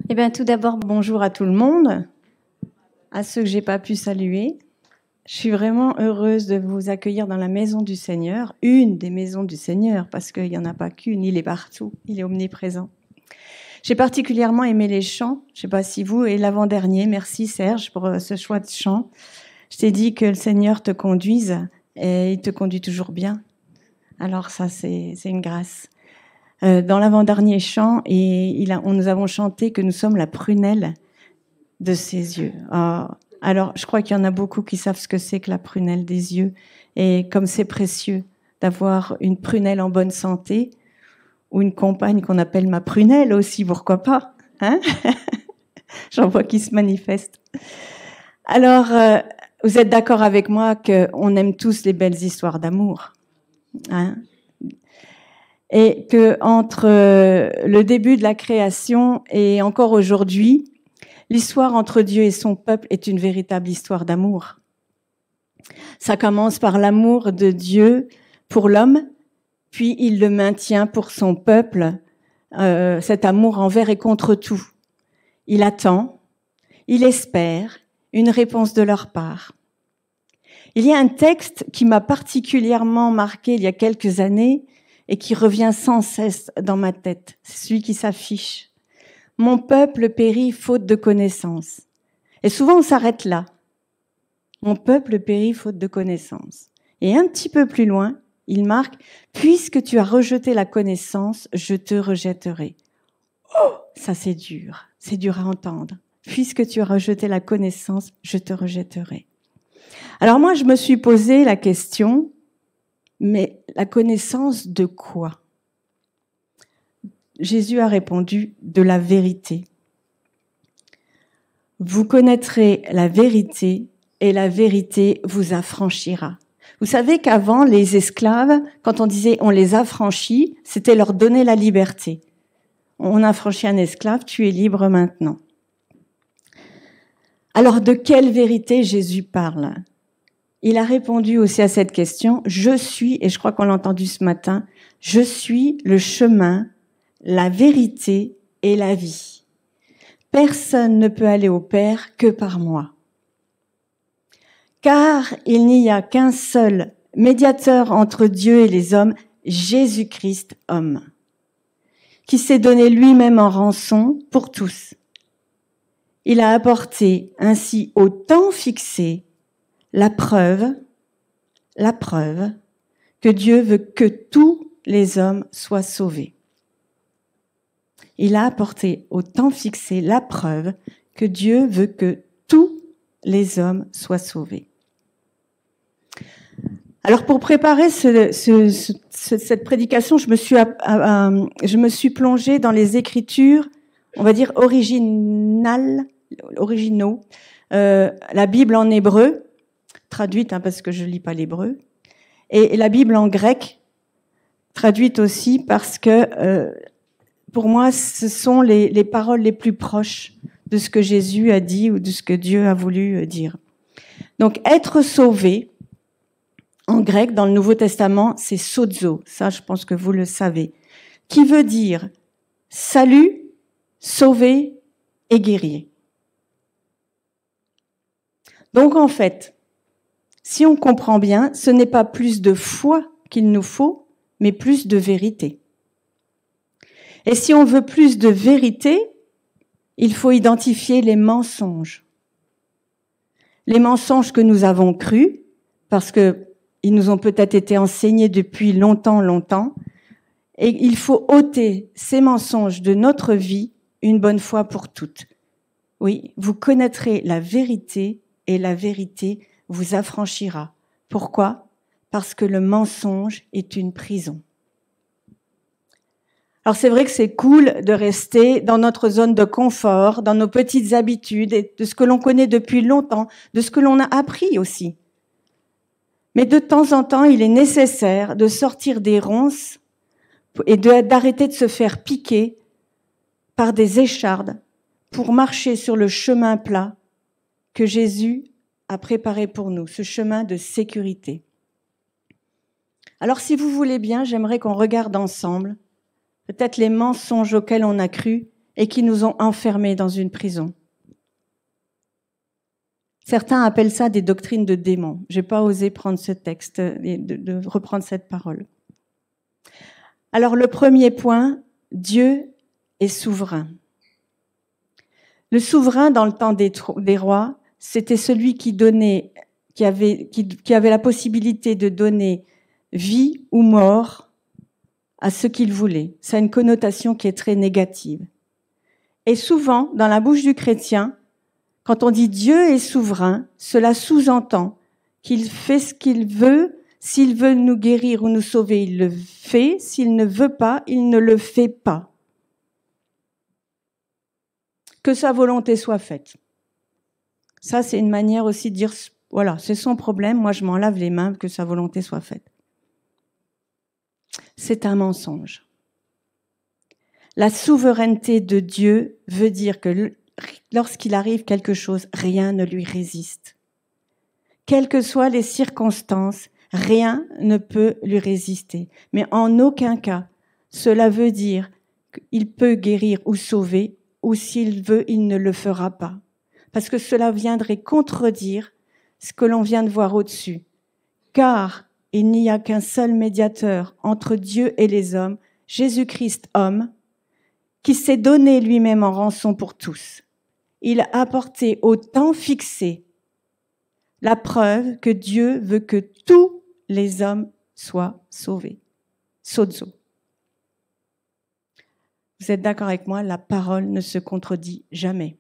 Eh bien, tout d'abord, bonjour à tout le monde, à ceux que j'ai pas pu saluer. Je suis vraiment heureuse de vous accueillir dans la maison du Seigneur, une des maisons du Seigneur, parce qu'il n'y en a pas qu'une, il est partout, il est omniprésent. J'ai particulièrement aimé les chants, je ne sais pas si vous, et l'avant-dernier, merci Serge pour ce choix de chant. Je t'ai dit que le Seigneur te conduise, et il te conduit toujours bien. Alors ça, c'est une grâce. Dans l'avant-dernier chant, nous avons chanté que nous sommes la prunelle de ses yeux. Alors, je crois qu'il y en a beaucoup qui savent ce que c'est que la prunelle des yeux. Et comme c'est précieux d'avoir une prunelle en bonne santé, ou une compagne qu'on appelle ma prunelle aussi, pourquoi pas, hein? J'en vois qui se manifestent. Alors, vous êtes d'accord avec moi qu'on aime tous les belles histoires d'amour, hein? Et que entre le début de la création et encore aujourd'hui, l'histoire entre Dieu et son peuple est une véritable histoire d'amour. Ça commence par l'amour de Dieu pour l'homme, puis il le maintient pour son peuple, cet amour envers et contre tout. Il attend, il espère une réponse de leur part. Il y a un texte qui m'a particulièrement marqué il y a quelques années et qui revient sans cesse dans ma tête. C'est celui qui s'affiche. Mon peuple périt faute de connaissance. Et souvent on s'arrête là. Mon peuple périt faute de connaissance. Et un petit peu plus loin, il marque « Puisque tu as rejeté la connaissance, je te rejetterai. » Oh, ça c'est dur à entendre. Puisque tu as rejeté la connaissance, je te rejetterai. Alors moi, je me suis posé la question, mais la connaissance de quoi ? Jésus a répondu « de la vérité ». Vous connaîtrez la vérité et la vérité vous affranchira. Vous savez qu'avant, les esclaves, quand on disait on les affranchit, c'était leur donner la liberté. On affranchit un esclave, tu es libre maintenant. Alors de quelle vérité Jésus parle ? Il a répondu aussi à cette question, je suis, et je crois qu'on l'a entendu ce matin, je suis le chemin, la vérité et la vie. Personne ne peut aller au Père que par moi. Car il n'y a qu'un seul médiateur entre Dieu et les hommes, Jésus-Christ, homme, qui s'est donné lui-même en rançon pour tous. Il a apporté ainsi au temps fixé la preuve que Dieu veut que tous les hommes soient sauvés. Il a apporté au temps fixé la preuve que Dieu veut que tous les hommes soient sauvés. Alors pour préparer cette prédication, je me suis plongée dans les écritures, on va dire originaux, la Bible en hébreu, traduite parce que je lis pas l'hébreu, et la Bible en grec, traduite aussi parce que pour moi, ce sont les paroles les plus proches de ce que Jésus a dit ou de ce que Dieu a voulu dire. Donc, être sauvé, en grec, dans le Nouveau Testament, c'est sozo. Ça, je pense que vous le savez. Qui veut dire salut, sauvé et guéri. Donc, en fait, si on comprend bien, ce n'est pas plus de foi qu'il nous faut, mais plus de vérité. Et si on veut plus de vérité, il faut identifier les mensonges. Les mensonges que nous avons crus, parce que ils nous ont peut-être été enseignés depuis longtemps, et il faut ôter ces mensonges de notre vie une bonne fois pour toutes. Oui, vous connaîtrez la vérité et la vérité vous affranchira. Pourquoi ? Parce que le mensonge est une prison. Alors c'est vrai que c'est cool de rester dans notre zone de confort, dans nos petites habitudes, et de ce que l'on connaît depuis longtemps, de ce que l'on a appris aussi. Mais de temps en temps, il est nécessaire de sortir des ronces et d'arrêter de se faire piquer par des échardes pour marcher sur le chemin plat que Jésus a préparé pour nous, ce chemin de sécurité. Alors si vous voulez bien, j'aimerais qu'on regarde ensemble peut-être les mensonges auxquels on a cru et qui nous ont enfermés dans une prison. Certains appellent ça des doctrines de démons. Je n'ai pas osé prendre ce texte et de reprendre cette parole. Alors le premier point, Dieu est souverain. Le souverain dans le temps des rois, c'était celui qui avait la possibilité de donner vie ou mort à ce qu'il voulait. Ça a une connotation qui est très négative. Et souvent, dans la bouche du chrétien, quand on dit Dieu est souverain, cela sous-entend qu'il fait ce qu'il veut. S'il veut nous guérir ou nous sauver, il le fait. S'il ne veut pas, il ne le fait pas. Que sa volonté soit faite. Ça, c'est une manière aussi de dire, voilà, c'est son problème, moi je m'en lave les mains, que sa volonté soit faite. C'est un mensonge. La souveraineté de Dieu veut dire que lorsqu'il arrive quelque chose, rien ne lui résiste. Quelles que soient les circonstances, rien ne peut lui résister. Mais en aucun cas, cela veut dire qu'il peut guérir ou sauver, ou s'il veut, il ne le fera pas. Parce que cela viendrait contredire ce que l'on vient de voir au-dessus. Car il n'y a qu'un seul médiateur entre Dieu et les hommes, Jésus-Christ homme, qui s'est donné lui-même en rançon pour tous. Il a apporté au temps fixé la preuve que Dieu veut que tous les hommes soient sauvés. Sozo. Vous êtes d'accord avec moi, la parole ne se contredit jamais.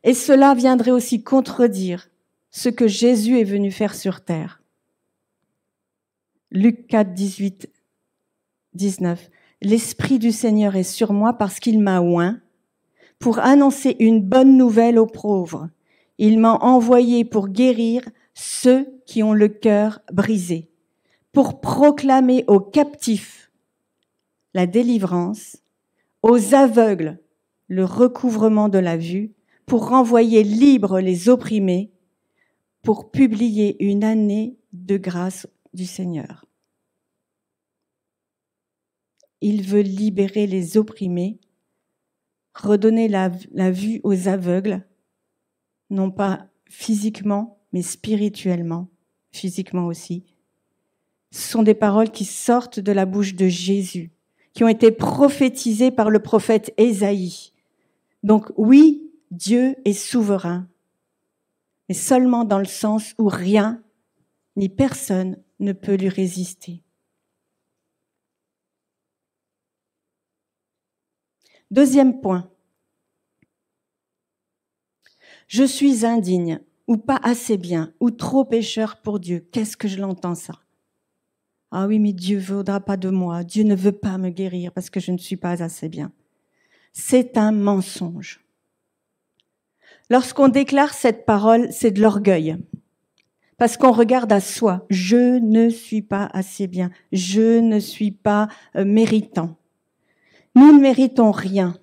Et cela viendrait aussi contredire ce que Jésus est venu faire sur terre. Luc 4, 18, 19. L'Esprit du Seigneur est sur moi parce qu'il m'a oint pour annoncer une bonne nouvelle aux pauvres. Il m'a envoyé pour guérir ceux qui ont le cœur brisé, pour proclamer aux captifs la délivrance, aux aveugles le recouvrement de la vue, pour renvoyer libres les opprimés, pour publier une année de grâce du Seigneur. Il veut libérer les opprimés, redonner la vue aux aveugles, non pas physiquement, mais spirituellement, physiquement aussi. Ce sont des paroles qui sortent de la bouche de Jésus, qui ont été prophétisées par le prophète Ésaïe. Donc oui, Dieu est souverain, mais seulement dans le sens où rien ni personne ne peut lui résister. Deuxième point. Je suis indigne, ou pas assez bien, ou trop pécheur pour Dieu. Qu'est-ce que je l'entends ça? Ah oui, mais Dieu ne voudra pas de moi. Dieu ne veut pas me guérir parce que je ne suis pas assez bien. C'est un mensonge. Lorsqu'on déclare cette parole, c'est de l'orgueil. Parce qu'on regarde à soi. Je ne suis pas assez bien. Je ne suis pas méritant. Nous ne méritons rien.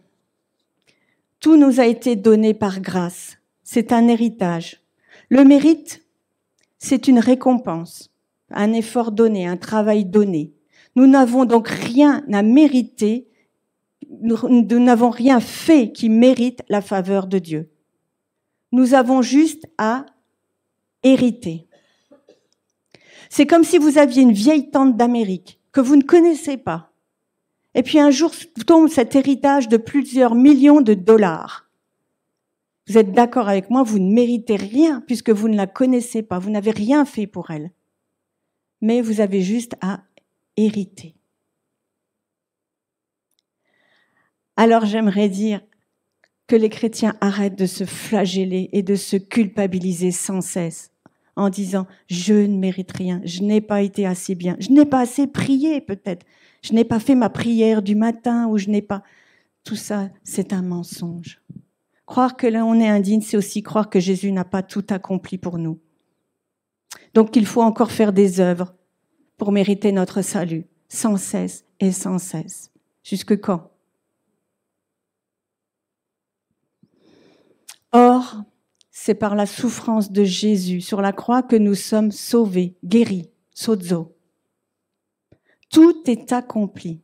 Tout nous a été donné par grâce. C'est un héritage. Le mérite, c'est une récompense, un effort donné, un travail donné. Nous n'avons donc rien à mériter, nous n'avons rien fait qui mérite la faveur de Dieu. Nous avons juste à hériter. C'est comme si vous aviez une vieille tante d'Amérique que vous ne connaissez pas. Et puis un jour tombe cet héritage de plusieurs millions de dollars. Vous êtes d'accord avec moi, vous ne méritez rien puisque vous ne la connaissez pas, vous n'avez rien fait pour elle. Mais vous avez juste à hériter. Alors j'aimerais dire que les chrétiens arrêtent de se flageller et de se culpabiliser sans cesse en disant « je ne mérite rien, je n'ai pas été assez bien, je n'ai pas assez prié peut-être, je n'ai pas fait ma prière du matin ou je n'ai pas… » Tout ça, c'est un mensonge. Croire que là on est indigne, c'est aussi croire que Jésus n'a pas tout accompli pour nous. Donc il faut encore faire des œuvres pour mériter notre salut, sans cesse et sans cesse. Jusque quand? Or, c'est par la souffrance de Jésus sur la croix que nous sommes sauvés, guéris, sozo. Tout est accompli.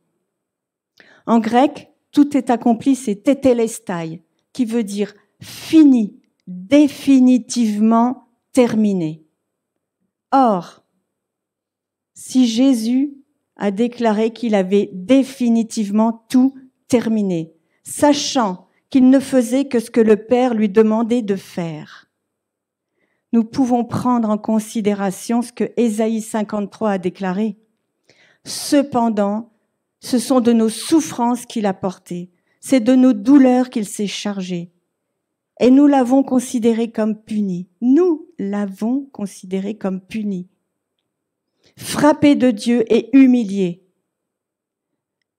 En grec, tout est accompli, c'est tétélestai, qui veut dire fini, définitivement terminé. Or, si Jésus a déclaré qu'il avait définitivement tout terminé, sachant qu'il ne faisait que ce que le Père lui demandait de faire, nous pouvons prendre en considération ce que Ésaïe 53 a déclaré. Cependant, ce sont de nos souffrances qu'il a portées, c'est de nos douleurs qu'il s'est chargé. Et nous l'avons considéré comme puni. Nous l'avons considéré comme puni. Frappé de Dieu et humilié.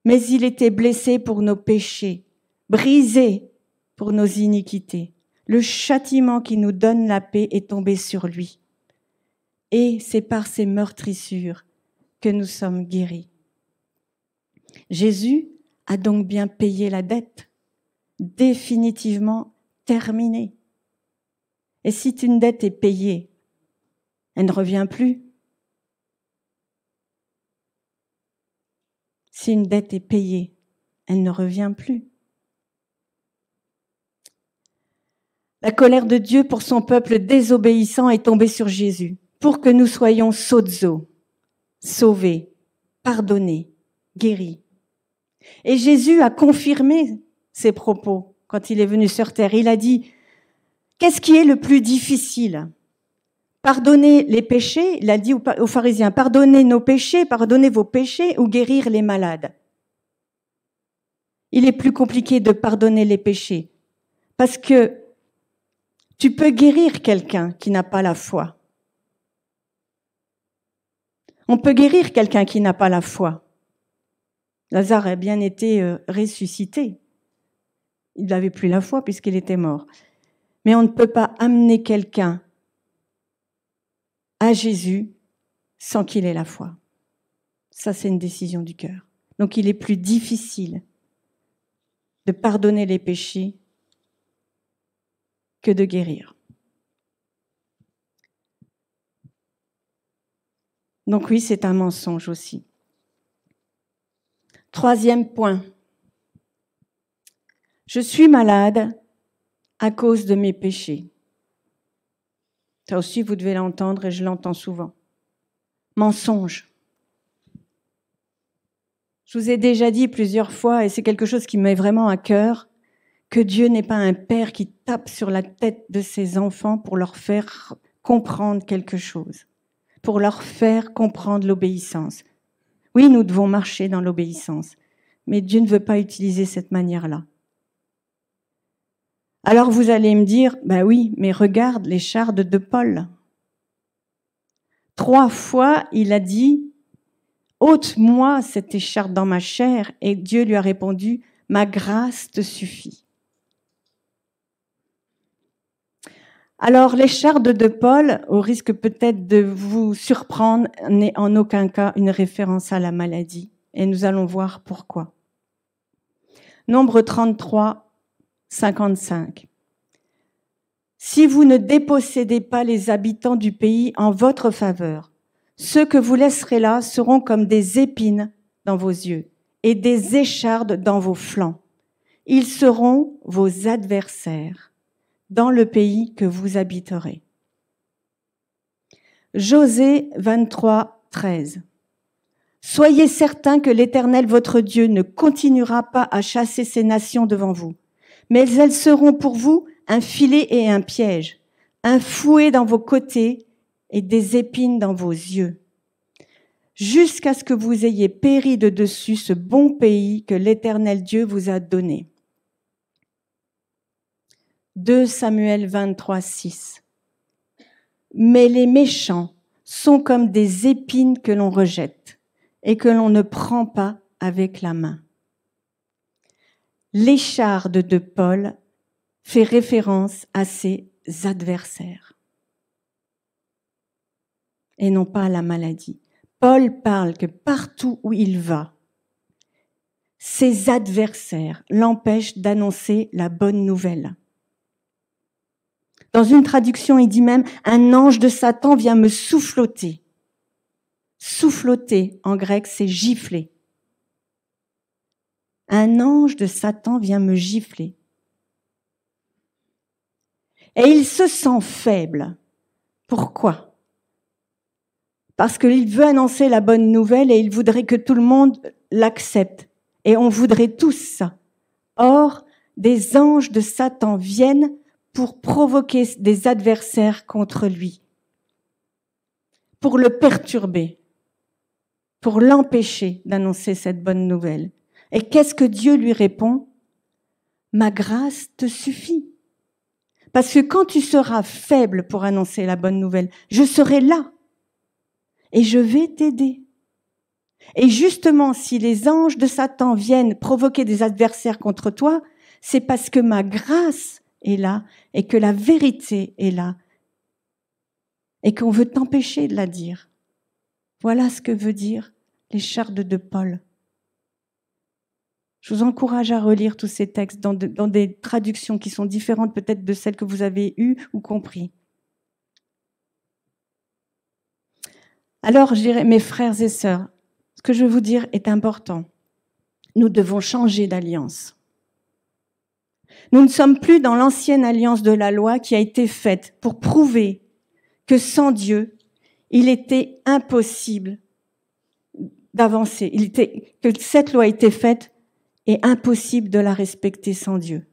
Mais il était blessé pour nos péchés, brisé pour nos iniquités. Le châtiment qui nous donne la paix est tombé sur lui. Et c'est par ses meurtrissures que nous sommes guéris. Jésus a donc bien payé la dette, définitivement terminée. Et si une dette est payée, elle ne revient plus. Si une dette est payée, elle ne revient plus. La colère de Dieu pour son peuple désobéissant est tombée sur Jésus, pour que nous soyons sozo, sauvés, pardonnés, guéris. Et Jésus a confirmé ses propos quand il est venu sur terre. Il a dit, qu'est-ce qui est le plus difficile ? Pardonner les péchés, il a dit aux pharisiens, pardonnez nos péchés, pardonnez vos péchés ou guérir les malades. Il est plus compliqué de pardonner les péchés parce que tu peux guérir quelqu'un qui n'a pas la foi. On peut guérir quelqu'un qui n'a pas la foi. Lazare a bien été ressuscité. Il n'avait plus la foi puisqu'il était mort. Mais on ne peut pas amener quelqu'un à Jésus sans qu'il ait la foi. Ça, c'est une décision du cœur. Donc, il est plus difficile de pardonner les péchés que de guérir. Donc oui, c'est un mensonge aussi. Troisième point. Je suis malade à cause de mes péchés. Ça aussi, vous devez l'entendre et je l'entends souvent. Mensonge. Je vous ai déjà dit plusieurs fois, et c'est quelque chose qui me met vraiment à cœur, que Dieu n'est pas un père qui tape sur la tête de ses enfants pour leur faire comprendre quelque chose, pour leur faire comprendre l'obéissance. Oui, nous devons marcher dans l'obéissance, mais Dieu ne veut pas utiliser cette manière-là. Alors vous allez me dire, bah oui, mais regarde l'écharde de Paul. 3 fois, il a dit, ôte-moi cette écharde dans ma chair, et Dieu lui a répondu, ma grâce te suffit. Alors, l'écharde de Paul, au risque peut-être de vous surprendre, n'est en aucun cas une référence à la maladie. Et nous allons voir pourquoi. Nombre 33, 55. Si vous ne dépossédez pas les habitants du pays en votre faveur, ceux que vous laisserez là seront comme des épines dans vos yeux et des échardes dans vos flancs. Ils seront vos adversaires dans le pays que vous habiterez. Josué 23, 13. Soyez certains que l'Éternel, votre Dieu, ne continuera pas à chasser ces nations devant vous, mais elles seront pour vous un filet et un piège, un fouet dans vos côtés et des épines dans vos yeux, jusqu'à ce que vous ayez péri de dessus ce bon pays que l'Éternel Dieu vous a donné. 2 Samuel 23, 6. Mais les méchants sont comme des épines que l'on rejette et que l'on ne prend pas avec la main. L'écharde de Paul fait référence à ses adversaires et non pas à la maladie. Paul parle que partout où il va, ses adversaires l'empêchent d'annoncer la bonne nouvelle. Dans une traduction, il dit même « Un ange de Satan vient me souffloter ». Souffloter, en grec, c'est gifler. un ange de Satan vient me gifler. Et il se sent faible. Pourquoi? Parce qu'il veut annoncer la bonne nouvelle et il voudrait que tout le monde l'accepte. Et on voudrait tous ça. Or, des anges de Satan viennent pour provoquer des adversaires contre lui, pour le perturber, pour l'empêcher d'annoncer cette bonne nouvelle. Et qu'est-ce que Dieu lui répond? Ma grâce te suffit. Parce que quand tu seras faible pour annoncer la bonne nouvelle, je serai là et je vais t'aider. Et justement, si les anges de Satan viennent provoquer des adversaires contre toi, c'est parce que ma grâce est là et que la vérité est là et qu'on veut t'empêcher de la dire. Voilà ce que veut dire les chartes de Paul. Je vous encourage à relire tous ces textes dans des traductions qui sont différentes peut-être de celles que vous avez eues ou comprises. Alors, je dirais, mes frères et sœurs, ce que je veux vous dire est important. Nous devons changer d'alliance. Nous ne sommes plus dans l'ancienne alliance de la loi qui a été faite pour prouver que sans Dieu, il était impossible d'avancer. Que cette loi a été faite et impossible de la respecter sans Dieu.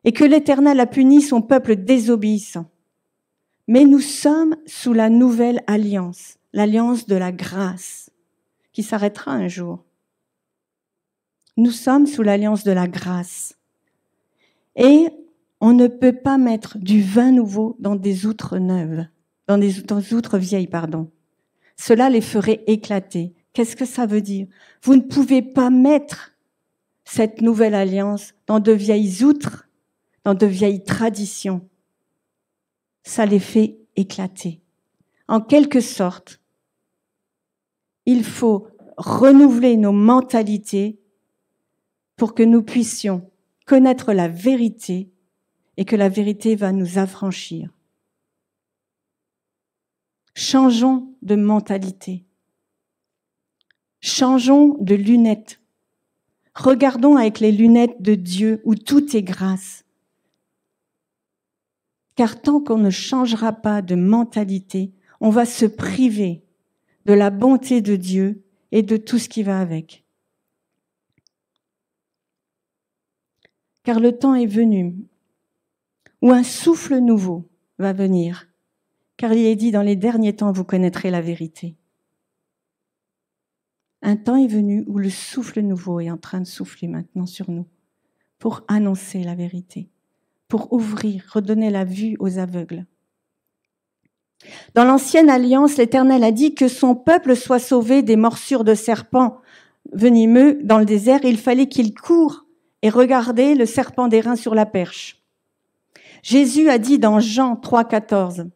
Et que l'Éternel a puni son peuple désobéissant. Mais nous sommes sous la nouvelle alliance, l'alliance de la grâce, qui s'arrêtera un jour. Nous sommes sous l'alliance de la grâce. Et on ne peut pas mettre du vin nouveau dans des outres neuves, dans des outres vieilles, pardon. Cela les ferait éclater. Qu'est-ce que ça veut dire? Vous ne pouvez pas mettre cette nouvelle alliance dans de vieilles outres, dans de vieilles traditions. Ça les fait éclater. En quelque sorte, il faut renouveler nos mentalités pour que nous puissions connaître la vérité et que la vérité va nous affranchir. Changeons de mentalité. Changeons de lunettes. Regardons avec les lunettes de Dieu où tout est grâce. Car tant qu'on ne changera pas de mentalité, on va se priver de la bonté de Dieu et de tout ce qui va avec. Car le temps est venu où un souffle nouveau va venir. Car il est dit, dans les derniers temps, vous connaîtrez la vérité. Un temps est venu où le souffle nouveau est en train de souffler maintenant sur nous pour annoncer la vérité, pour ouvrir, redonner la vue aux aveugles. Dans l'ancienne alliance, l'Éternel a dit que son peuple soit sauvé des morsures de serpents venimeux dans le désert. Il fallait qu'il court et regarde le serpent d'airain sur la perche. Jésus a dit dans Jean 3,14,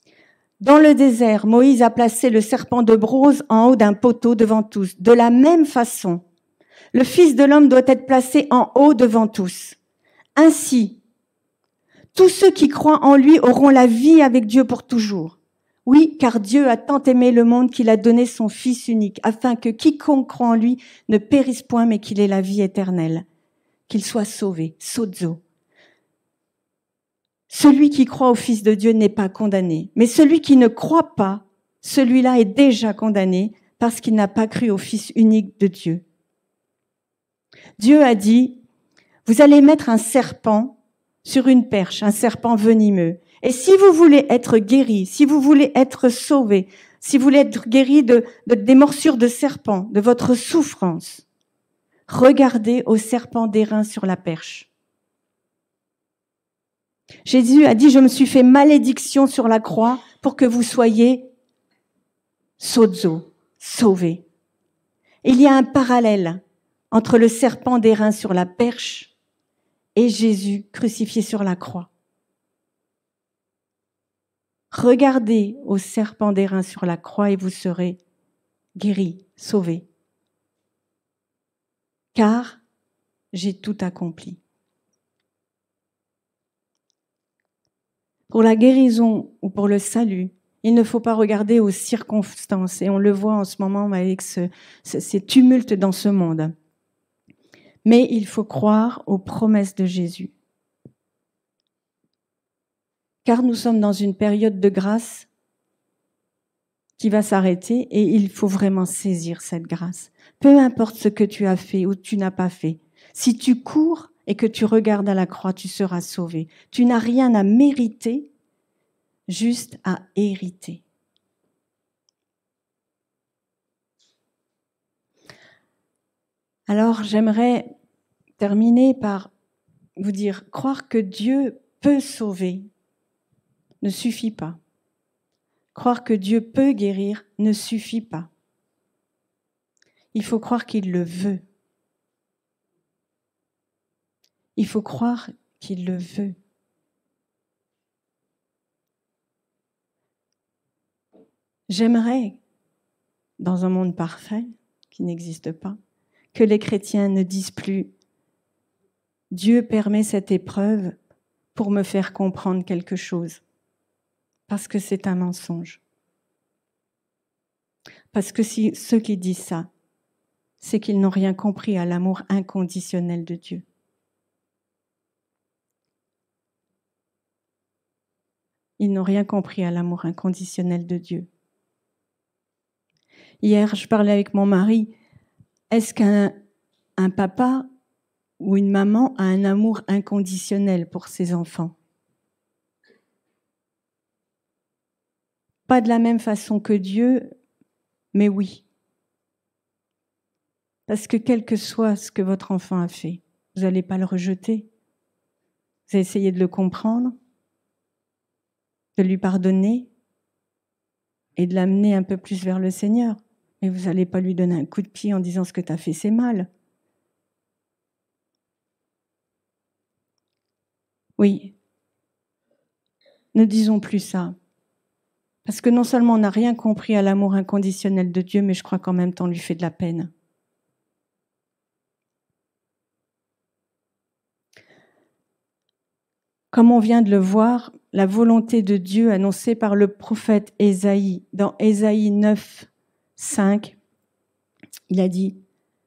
« Dans le désert, Moïse a placé le serpent de bronze en haut d'un poteau devant tous. De la même façon, le Fils de l'homme doit être placé en haut devant tous. Ainsi, tous ceux qui croient en lui auront la vie avec Dieu pour toujours. Oui, car Dieu a tant aimé le monde qu'il a donné son Fils unique, afin que quiconque croit en lui ne périsse point, mais qu'il ait la vie éternelle, qu'il soit sauvé. Sozo. Celui qui croit au Fils de Dieu n'est pas condamné, mais celui qui ne croit pas, celui-là est déjà condamné parce qu'il n'a pas cru au Fils unique de Dieu. Dieu a dit, vous allez mettre un serpent sur une perche, un serpent venimeux. Et si vous voulez être guéri, si vous voulez être sauvé, si vous voulez être guéri des morsures de serpent, de votre souffrance, regardez au serpent d'airain sur la perche. Jésus a dit, je me suis fait malédiction sur la croix pour que vous soyez sozo, sauvés. Il y a un parallèle entre le serpent d'airain sur la perche et Jésus crucifié sur la croix. Regardez au serpent d'airain sur la croix et vous serez guéris, sauvés. Car j'ai tout accompli. Pour la guérison ou pour le salut, Il ne faut pas regarder aux circonstances. Et on le voit en ce moment avec ces tumultes dans ce monde. Mais il faut croire aux promesses de Jésus. Car nous sommes dans une période de grâce qui va s'arrêter et il faut vraiment saisir cette grâce. Peu importe ce que tu as fait ou tu n'as pas fait. Si tu cours et que tu regardes à la croix, tu seras sauvé. Tu n'as rien à mériter, juste à hériter. Alors, j'aimerais terminer par vous dire, croire que Dieu peut sauver ne suffit pas. Croire que Dieu peut guérir ne suffit pas. Il faut croire qu'il le veut. Il faut croire qu'il le veut. J'aimerais, dans un monde parfait, qui n'existe pas, que les chrétiens ne disent plus « Dieu permet cette épreuve pour me faire comprendre quelque chose ». Parce que c'est un mensonge. Parce que si ceux qui disent ça, c'est qu'ils n'ont rien compris à l'amour inconditionnel de Dieu. Ils n'ont rien compris à l'amour inconditionnel de Dieu. Hier, je parlais avec mon mari. Est-ce qu'un papa ou une maman a un amour inconditionnel pour ses enfants? Pas de la même façon que Dieu, mais oui. Parce que quel que soit ce que votre enfant a fait, vous n'allez pas le rejeter. Vous allez essayer de le comprendre, de lui pardonner et de l'amener un peu plus vers le Seigneur. Mais vous n'allez pas lui donner un coup de pied en disant ce que tu as fait, c'est mal. Oui, ne disons plus ça. Parce que non seulement on n'a rien compris à l'amour inconditionnel de Dieu, mais je crois qu'en même temps on lui fait de la peine. Comme on vient de le voir, la volonté de Dieu annoncée par le prophète Ésaïe, dans Ésaïe 9, 5, il a dit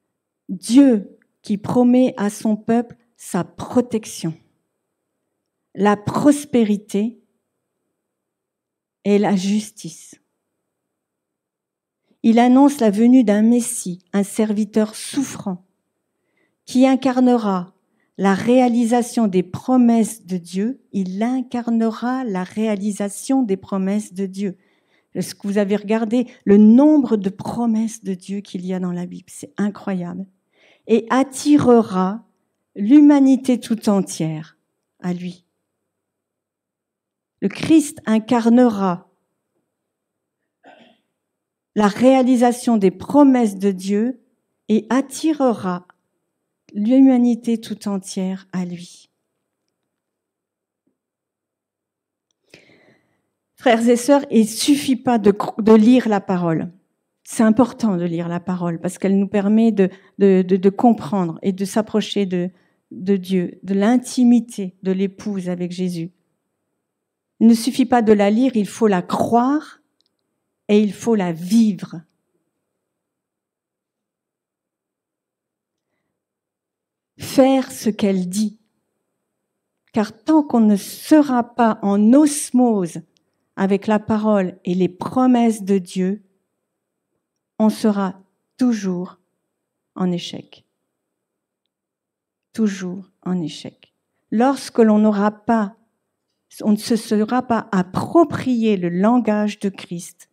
« Dieu qui promet à son peuple sa protection, la prospérité et la justice. » Il annonce la venue d'un Messie, un serviteur souffrant, qui incarnera la réalisation des promesses de Dieu. Il incarnera la réalisation des promesses de Dieu. Est-ce que vous avez regardé le nombre de promesses de Dieu qu'il y a dans la Bible? C'est incroyable. Et attirera l'humanité tout entière à lui. Le Christ incarnera la réalisation des promesses de Dieu et attirera l'humanité tout entière à lui. Frères et sœurs, il ne suffit pas de lire la parole. C'est important de lire la parole parce qu'elle nous permet de comprendre et de s'approcher de Dieu, de l'intimité de l'épouse avec Jésus. Il ne suffit pas de la lire, il faut la croire et il faut la vivre. Faire ce qu'elle dit. Car tant qu'on ne sera pas en osmose avec la parole et les promesses de Dieu, on sera toujours en échec. Toujours en échec. Lorsque l'on n'aura pas, on ne se sera pas approprié le langage de Christ,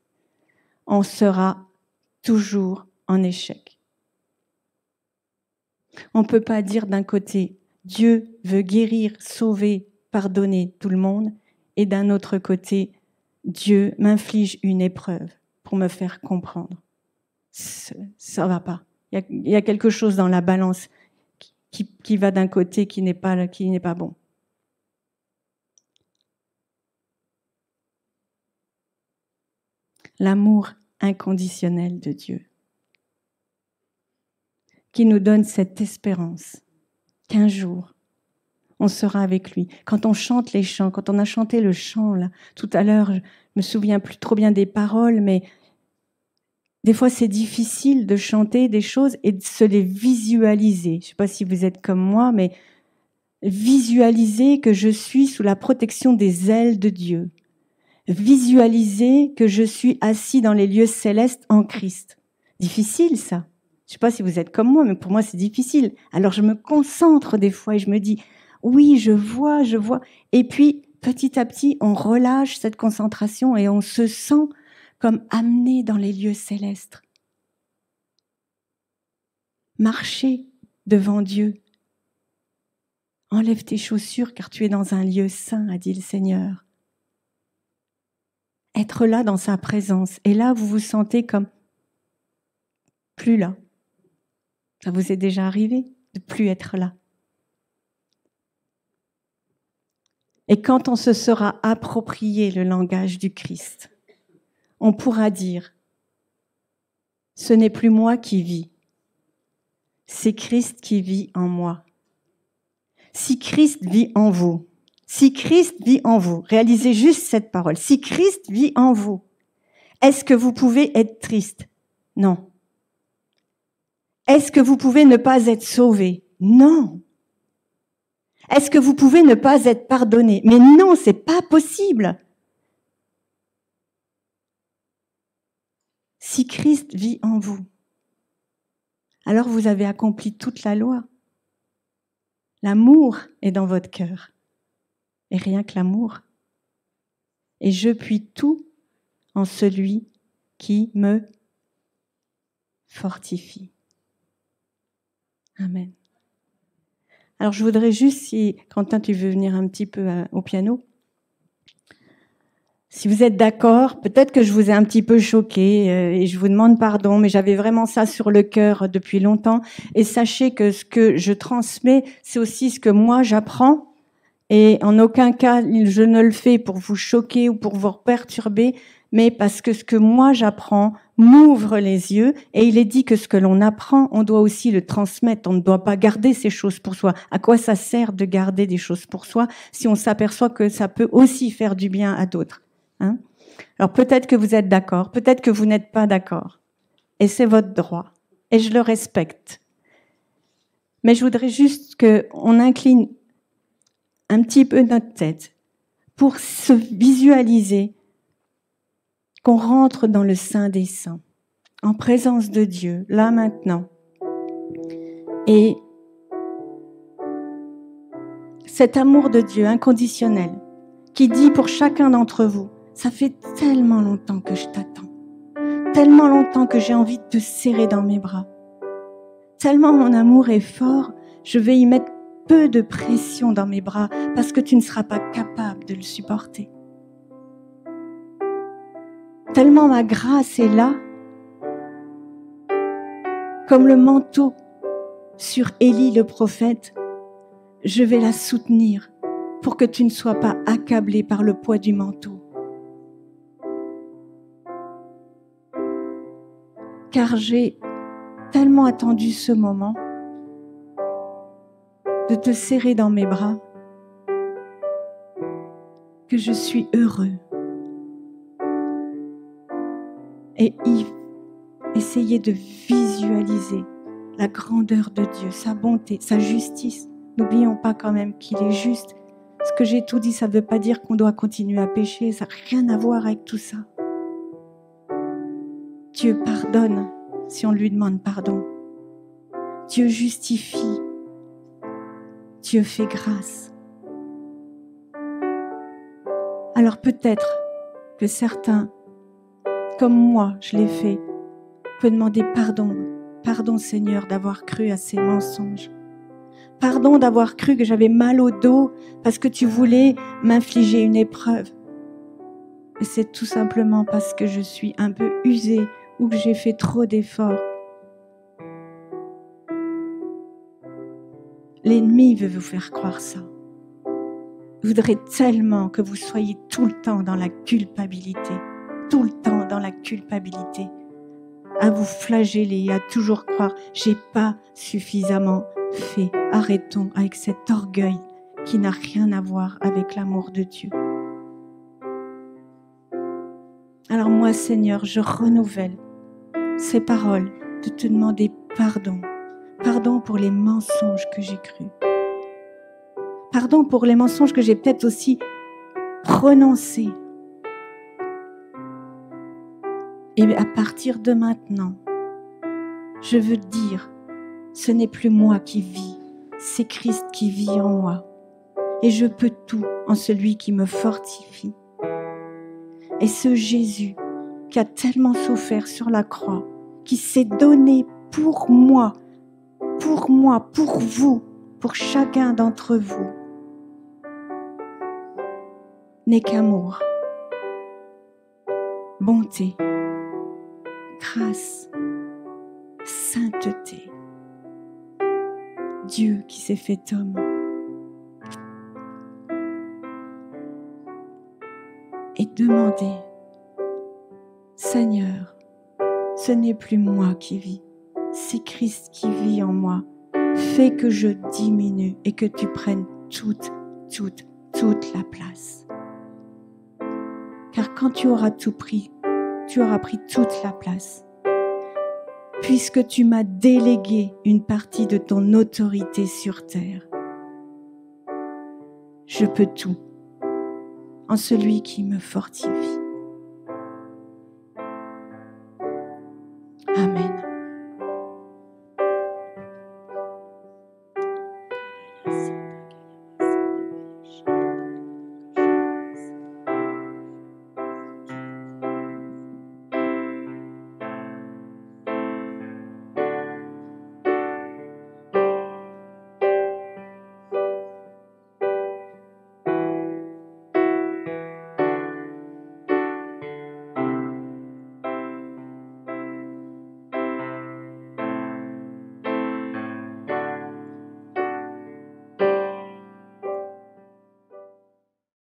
on sera toujours en échec. On ne peut pas dire d'un côté, Dieu veut guérir, sauver, pardonner tout le monde, et d'un autre côté, Dieu m'inflige une épreuve pour me faire comprendre. Ça va pas. Il y a quelque chose dans la balance qui va d'un côté qui n'est pas bon. L'amour inconditionnel de Dieu qui nous donne cette espérance qu'un jour, on sera avec lui. Quand on chante les chants, quand on a chanté le chant, là, tout à l'heure, je me souviens plus trop bien des paroles, mais des fois c'est difficile de chanter des choses et de se les visualiser. Je ne sais pas si vous êtes comme moi, mais visualiser que je suis sous la protection des ailes de Dieu. Visualiser que je suis assis dans les lieux célestes en Christ. Difficile ça. Je ne sais pas si vous êtes comme moi, mais pour moi c'est difficile. Alors je me concentre des fois et je me dis, oui, je vois. Et puis petit à petit, on relâche cette concentration et on se sent comme amené dans les lieux célestes. Marcher devant Dieu. Enlève tes chaussures car tu es dans un lieu saint, a dit le Seigneur. Être là dans sa présence. Et là, vous vous sentez comme plus là. Ça vous est déjà arrivé de plus être là. Et quand on se sera approprié le langage du Christ, on pourra dire, ce n'est plus moi qui vis, c'est Christ qui vit en moi. Si Christ vit en vous, réalisez juste cette parole, si Christ vit en vous, est-ce que vous pouvez être triste? Non. Est-ce que vous pouvez ne pas être sauvé? Non. Est-ce que vous pouvez ne pas être pardonné? Mais non, c'est pas possible. Si Christ vit en vous, alors vous avez accompli toute la loi. L'amour est dans votre cœur. Et rien que l'amour. Et je puis tout en celui qui me fortifie. Amen. Alors je voudrais juste, si Quentin, tu veux venir un petit peu au piano, si vous êtes d'accord, peut-être que je vous ai un petit peu choqué et je vous demande pardon, mais j'avais vraiment ça sur le cœur depuis longtemps. Et sachez que ce que je transmets, c'est aussi ce que moi j'apprends. Et en aucun cas, je ne le fais pour vous choquer ou pour vous perturber, mais parce que ce que moi j'apprends m'ouvre les yeux. Et il est dit que ce que l'on apprend, on doit aussi le transmettre. On ne doit pas garder ces choses pour soi. À quoi ça sert de garder des choses pour soi si on s'aperçoit que ça peut aussi faire du bien à d'autres? Hein? Alors peut-être que vous êtes d'accord, peut-être que vous n'êtes pas d'accord. Et c'est votre droit. Et je le respecte. Mais je voudrais juste qu'on incline un petit peu notre tête pour se visualiser qu'on rentre dans le Saint des Saints, en présence de Dieu, là maintenant. Et cet amour de Dieu inconditionnel qui dit pour chacun d'entre vous, ça fait tellement longtemps que je t'attends, tellement longtemps que j'ai envie de te serrer dans mes bras, tellement mon amour est fort, je vais y mettre peu de pression dans mes bras parce que tu ne seras pas capable de le supporter. Tellement ma grâce est là, comme le manteau sur Élie le prophète, je vais la soutenir pour que tu ne sois pas accablé par le poids du manteau. Car j'ai tellement attendu ce moment de te serrer dans mes bras que je suis heureux. Et essayez de visualiser la grandeur de Dieu, sa bonté, sa justice. N'oublions pas quand même qu'il est juste. Ce que j'ai tout dit, ça ne veut pas dire qu'on doit continuer à pécher, ça n'a rien à voir avec tout ça. Dieu pardonne si on lui demande pardon. Dieu justifie. Dieu fait grâce. Alors peut-être que certains, comme moi, je l'ai fait, peuvent demander pardon. Pardon Seigneur d'avoir cru à ces mensonges. Pardon d'avoir cru que j'avais mal au dos parce que tu voulais m'infliger une épreuve. Et c'est tout simplement parce que je suis un peu usée ou que j'ai fait trop d'efforts. L'ennemi veut vous faire croire ça. Il voudrait tellement que vous soyez tout le temps dans la culpabilité. Tout le temps dans la culpabilité. À vous flageller, à toujours croire « j'ai pas suffisamment fait ». Arrêtons avec cet orgueil qui n'a rien à voir avec l'amour de Dieu. Alors moi, Seigneur, je renouvelle ces paroles de te demander pardon. Pardon pour les mensonges que j'ai crus. Pardon pour les mensonges que j'ai peut-être aussi prononcés. Et à partir de maintenant, je veux dire, ce n'est plus moi qui vis, c'est Christ qui vit en moi. Et je peux tout en celui qui me fortifie. Et ce Jésus qui a tellement souffert sur la croix, qui s'est donné pour moi, pour vous, pour chacun d'entre vous, n'est qu'amour, bonté, grâce, sainteté. Dieu qui s'est fait homme. Et demandez, Seigneur, ce n'est plus moi qui vis, c'est Christ qui vit en moi. Fais que je diminue et que tu prennes toute la place. Car quand tu auras tout pris, tu auras pris toute la place. Puisque tu m'as délégué une partie de ton autorité sur terre, je peux tout en celui qui me fortifie. Amen.